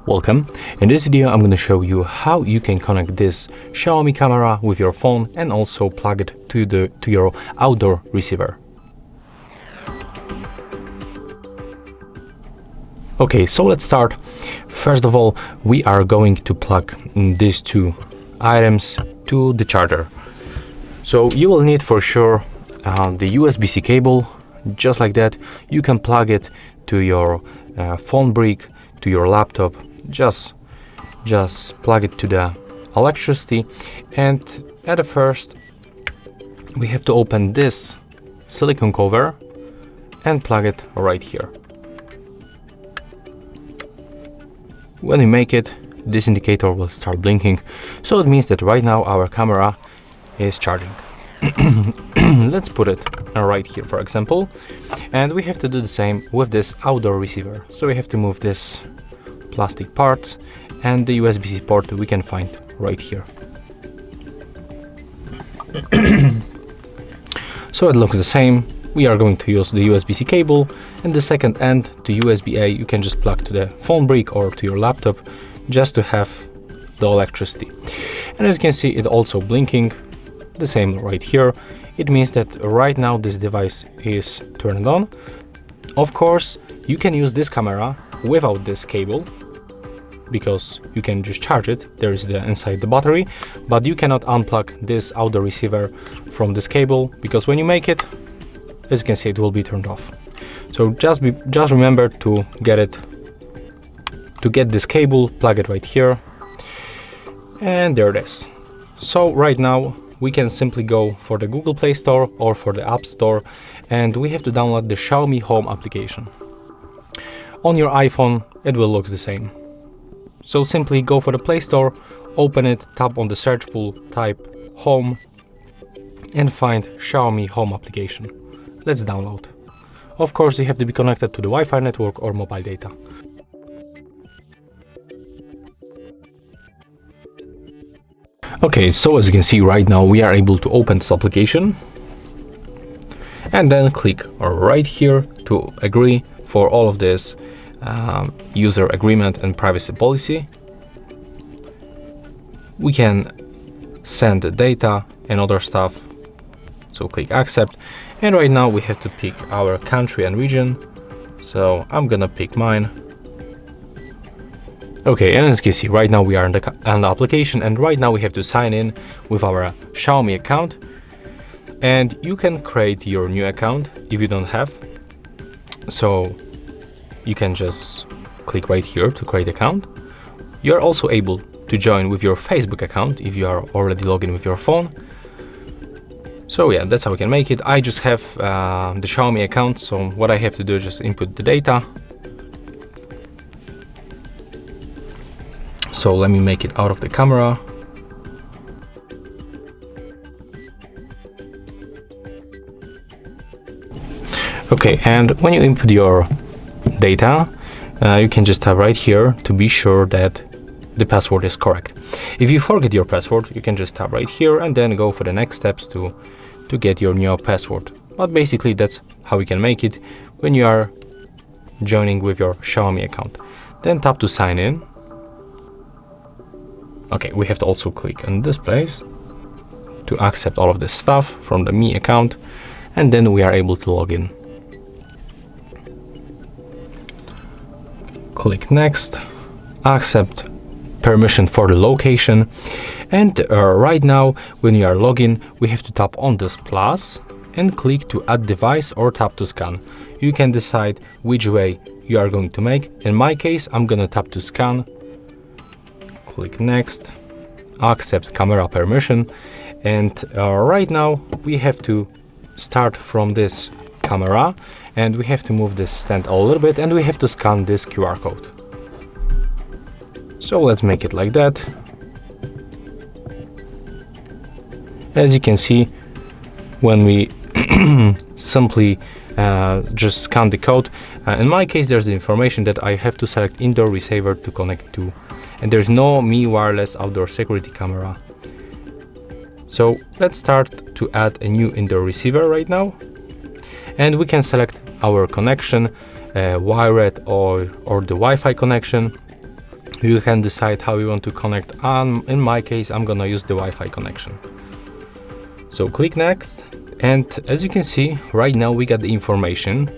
Welcome. In this video I'm going to show you how you can connect this Xiaomi camera with your phone and also plug it to your outdoor receiver. Okay, so let's start. First of all, we are going to plug these two items to the charger. So you will need for sure the USB-C cable, just like that. You can plug it to your phone brick, to your laptop. Just plug it to the electricity, and at first we have to open this silicone cover and plug it right here. When we make it, this indicator will start blinking, so it means that right now our camera is charging. Let's put it right here, for example, and we have to do the same with this outdoor receiver. So we have to move this plastic parts, and the USB-C port we can find right here. So it looks the same. We are going to use the USB-C cable, and the second end to USB-A you can just plug to the phone brick or to your laptop just to have the electricity. And as you can see, it also blinking, the same right here. It means that right now this device is turned on. Of course, you can use this camera without this cable, because you can just charge it. There is inside the battery, but you cannot unplug this outdoor receiver from this cable, because when you make it, as you can see, it will be turned off. So just remember to get this cable, plug it right here, and there it is. So right now we can simply go for the Google Play Store or for the App Store, and we have to download the Xiaomi Home application. On your iPhone it will look the same. So simply go for the Play Store, open it, tap on the search pool, type Home, and find Xiaomi Home application. Let's download. Of course, you have to be connected to the Wi-Fi network or mobile data. Okay, so as you can see right now we are able to open this application, and then click right here to agree for all of this user agreement and privacy policy. We can send the data and other stuff, so click accept, and right now we have to pick our country and region, so I'm gonna pick mine. Okay, and as you can see right now we are in the application, and right now we have to sign in with our Xiaomi account, and you can create your new account if you don't have. So you can just click right here to create account. You are also able to join with your Facebook account if you are already logged in with your phone. So yeah, that's how we can make it. I just have the Xiaomi account, so what I have to do is just input the data. So let me make it out of the camera. Okay, and when you input your data, you can just tap right here to be sure that the password is correct. If you forget your password, you can just tap right here and then go for the next steps to get your new password. But basically that's how you can make it when you are joining with your Xiaomi account. Then tap to sign in. Okay, we have to also click on this place to accept all of this stuff from the Me account, and then we are able to log in. Click next, accept permission for the location, and right now when you are logging we have to tap on this plus and click to add device or tap to scan. You can decide which way you are going to make. In my case I'm gonna tap to scan. Click next, accept camera permission, and right now we have to start from this camera, and we have to move this stand a little bit, and we have to scan this QR code. So let's make it like that. As you can see, when we simply just scan the code, in my case there's the information that I have to select indoor receiver to connect to, and there's no Mi wireless outdoor security camera. So let's start to add a new indoor receiver right now, and we can select our connection, wired or the Wi-Fi connection. You can decide how you want to connect. In my case, I'm gonna use the Wi-Fi connection. So click next, and as you can see, right now we got the information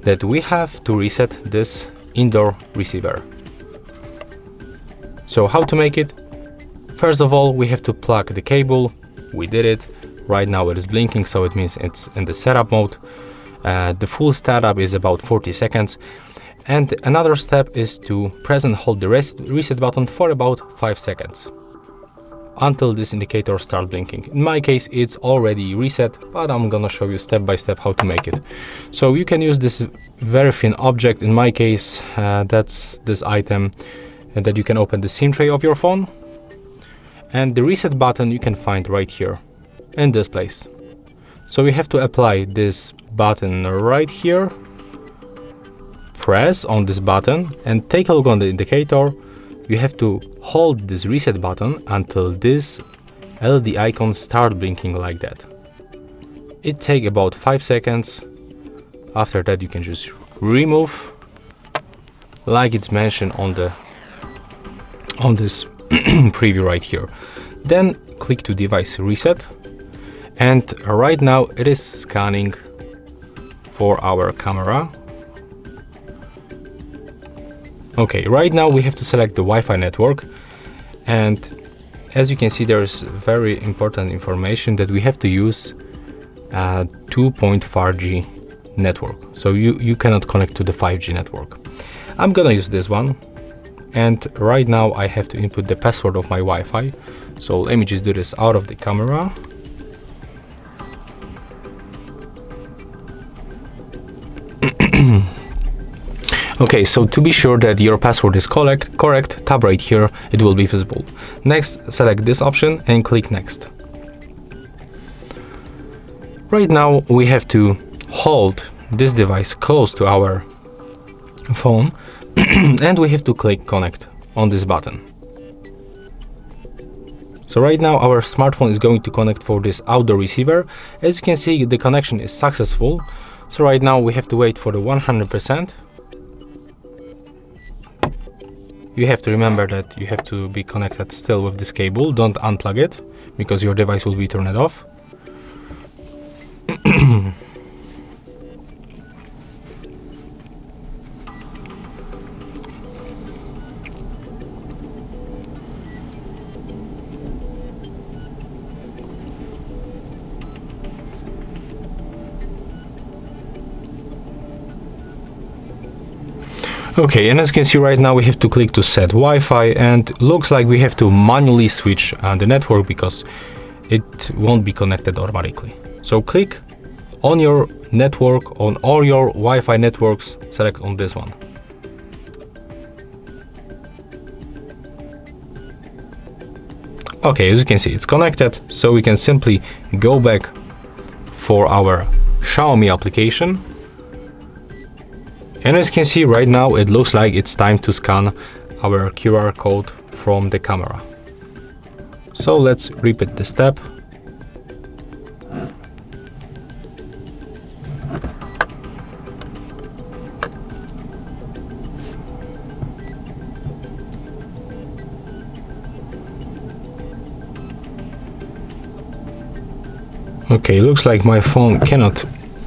that we have to reset this indoor receiver. So how to make it? First of all, we have to plug the cable. We did it. Right now it is blinking, so it means it's in the setup mode. The full startup is about 40 seconds. And another step is to press and hold the reset button for about 5 seconds until this indicator starts blinking. In my case, it's already reset, but I'm gonna show you step by step how to make it. So you can use this very thin object. In my case, that's this item that you can open the SIM tray of your phone. And the reset button you can find right here in this place. So we have to apply this button right here. Press on this button and take a look on the indicator. You have to hold this reset button until this LED icon starts blinking like that. It takes about 5 seconds. After that you can just remove, like it's mentioned on this preview right here. Then click to device reset, and right now it is scanning for our camera. Okay, right now we have to select the Wi-Fi network, and as you can see, there's very important information that we have to use 2.4G network. So you cannot connect to the 5G network. I'm gonna use this one, and right now I have to input the password of my Wi-Fi. So let me just do this out of the camera. Okay, so to be sure that your password is correct, tap right here, it will be visible. Next, select this option and click next. Right now we have to hold this device close to our phone and we have to click connect on this button. So right now our smartphone is going to connect for this outdoor receiver. As you can see, the connection is successful. So right now we have to wait for the 100%. You have to remember that you have to be connected still with this cable. Don't unplug it because your device will be turned off. Okay, and as you can see right now we have to click to set Wi-Fi, and looks like we have to manually switch the network because it won't be connected automatically. So click on your network, on all your Wi-Fi networks, select on this one. Okay, as you can see it's connected, so we can simply go back for our Xiaomi application. And as you can see right now, it looks like it's time to scan our QR code from the camera. So let's repeat the step. Okay, looks like my phone cannot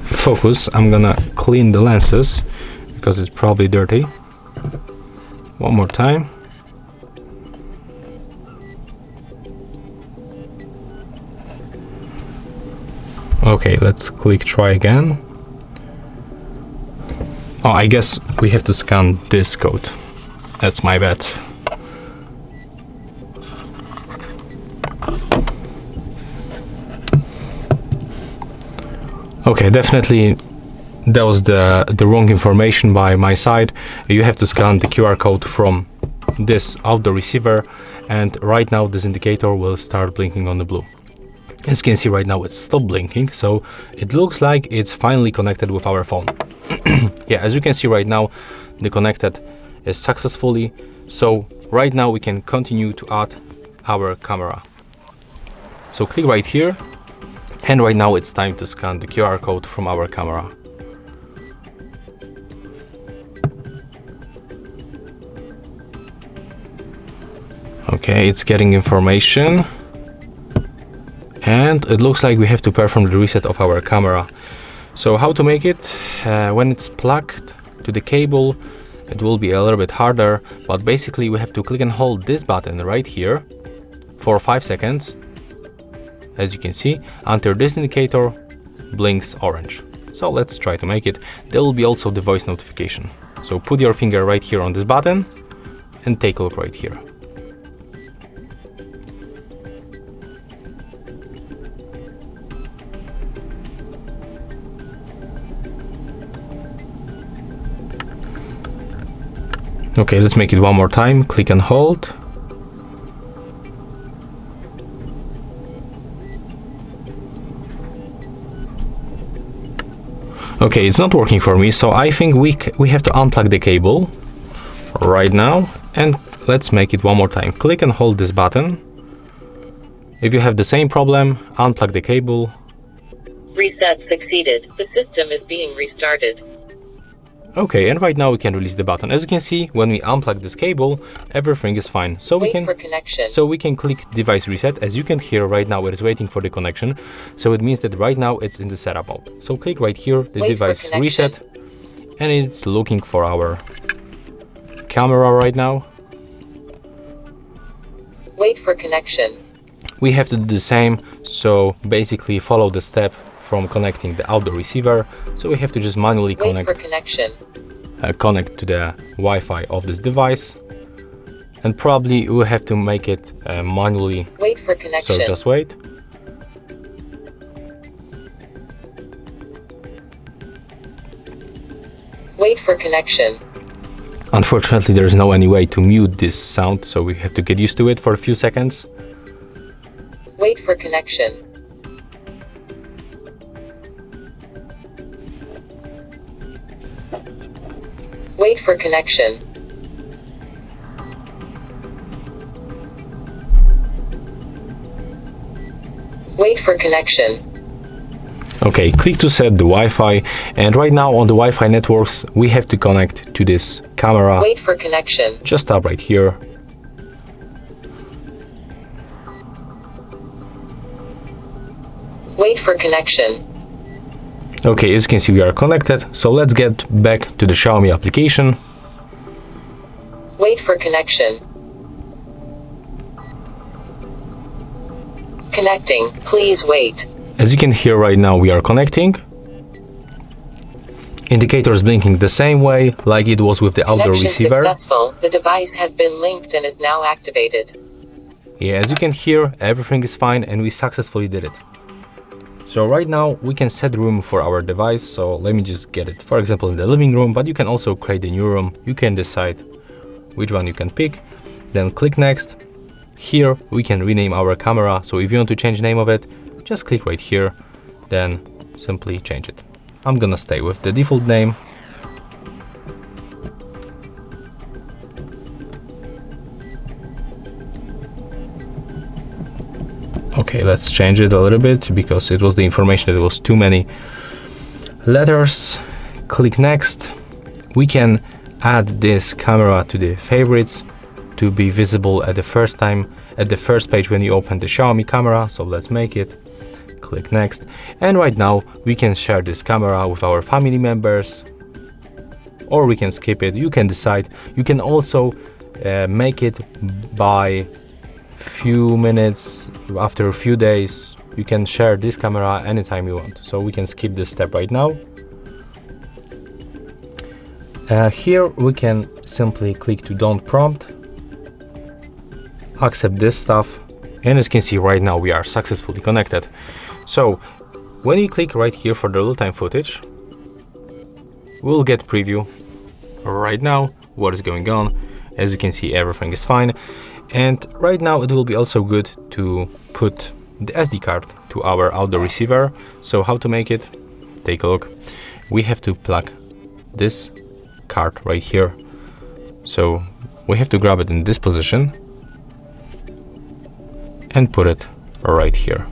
focus. I'm gonna clean the lenses because it's probably dirty. One more time. Okay, let's click try again. Oh, I guess we have to scan this code. That's my bad. Okay, definitely that was the wrong information by my side. You have to scan the QR code from this outdoor receiver, and right now this indicator will start blinking on the blue. As you can see right now it's stopped blinking, so it looks like it's finally connected with our phone. Yeah, as you can see right now the connected is successfully, so right now we can continue to add our camera. So click right here, and right now it's time to scan the QR code from our camera. Okay, it's getting information. And it looks like we have to perform the reset of our camera. So how to make it? When it's plugged to the cable, it will be a little bit harder, but basically we have to click and hold this button right here for 5 seconds, as you can see, until this indicator blinks orange. So let's try to make it. There will be also the voice notification. So put your finger right here on this button and take a look right here. Okay, let's make it one more time. Click and hold. Okay, it's not working for me, so I think we have to unplug the cable right now, and let's make it one more time. Click and hold this button. If you have the same problem, unplug the cable. Reset succeeded. The system is being restarted. Okay, and right now we can release the button. As you can see, when we unplug this cable, everything is fine. So we can click device reset. As you can hear right now, it is waiting for the connection. So it means that right now it's in the setup mode. So click right here, the device reset, and it's looking for our camera right now. Wait for connection. We have to do the same. So basically follow the step from connecting the outdoor receiver. So we have to just manually connect to the Wi-Fi of this device, and probably we'll have to make it manually. Wait for connection. So just wait. Wait for connection. Unfortunately, there is no any way to mute this sound, so we have to get used to it for a few seconds. Wait for connection. Wait for connection. Wait for connection. Okay, click to set the Wi-Fi, and right now on the Wi-Fi networks we have to connect to this camera. Wait for connection. Just tap right here. Wait for connection. Okay, as you can see, we are connected. So let's get back to the Xiaomi application. Wait for connection. Connecting. Please wait. As you can hear right now, we are connecting. Indicators blinking the same way like it was with the outdoor receiver. Successful. The device has been linked and is now activated. Yeah, as you can hear, everything is fine and we successfully did it. So right now we can set room for our device. So let me just get it, for example, in the living room, but you can also create a new room. You can decide which one you can pick, then click next. Here we can rename our camera. So if you want to change the name of it, just click right here, then simply change it. I'm gonna stay with the default name. Okay, let's change it a little bit because it was the information that was too many letters. Click next. We can add this camera to the favorites to be visible at the first page when you open the Xiaomi camera. So let's make it. Click next. And right now we can share this camera with our family members, or we can skip it. You can decide. You can also make it by few minutes, after a few days. You can share this camera anytime you want, so we can skip this step right now. Here we can simply click to don't prompt, accept this stuff, and as you can see right now we are successfully connected. So when you click right here for the real-time footage, we'll get preview right now what is going on. As you can see, everything is fine. And right now it will be also good to put the SD card to our outdoor receiver. So how to make it? Take a look. We have to plug this card right here. So we have to grab it in this position and put it right here.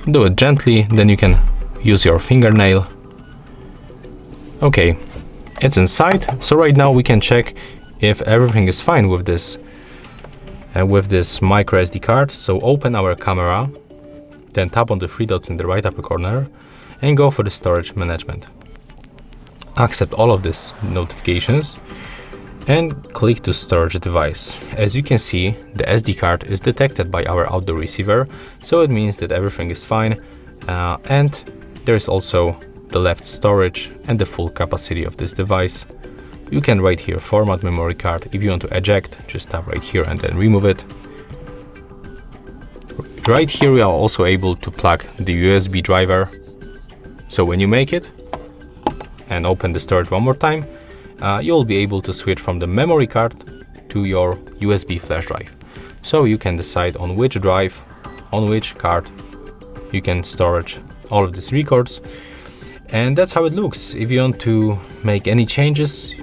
Do it gently, then you can use your fingernail. Okay, it's inside. So right now we can check if everything is fine with this micro SD card, so open our camera, then tap on the three dots in the right upper corner and go for the storage management. Accept all of these notifications and click to storage device. As you can see, the SD card is detected by our outdoor receiver, so it means that everything is fine, and there's also the left storage and the full capacity of this device. You can right here format memory card. If you want to eject, just tap right here and then remove it. Right here we are also able to plug the USB driver. So when you make it and open the storage one more time, you'll be able to switch from the memory card to your USB flash drive. So you can decide on which drive, on which card you can storage all of these records. And that's how it looks. If you want to make any changes,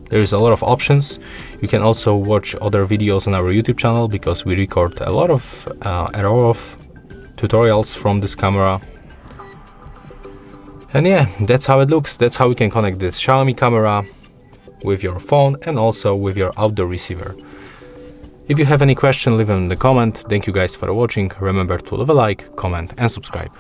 there's a lot of options. You can also watch other videos on our YouTube channel, because we record a lot of tutorials from this camera. And yeah, that's how it looks. That's how we can connect this Xiaomi camera with your phone and also with your outdoor receiver. If you have any question, leave them in the comment. Thank you guys for watching. Remember to leave a like, comment and subscribe.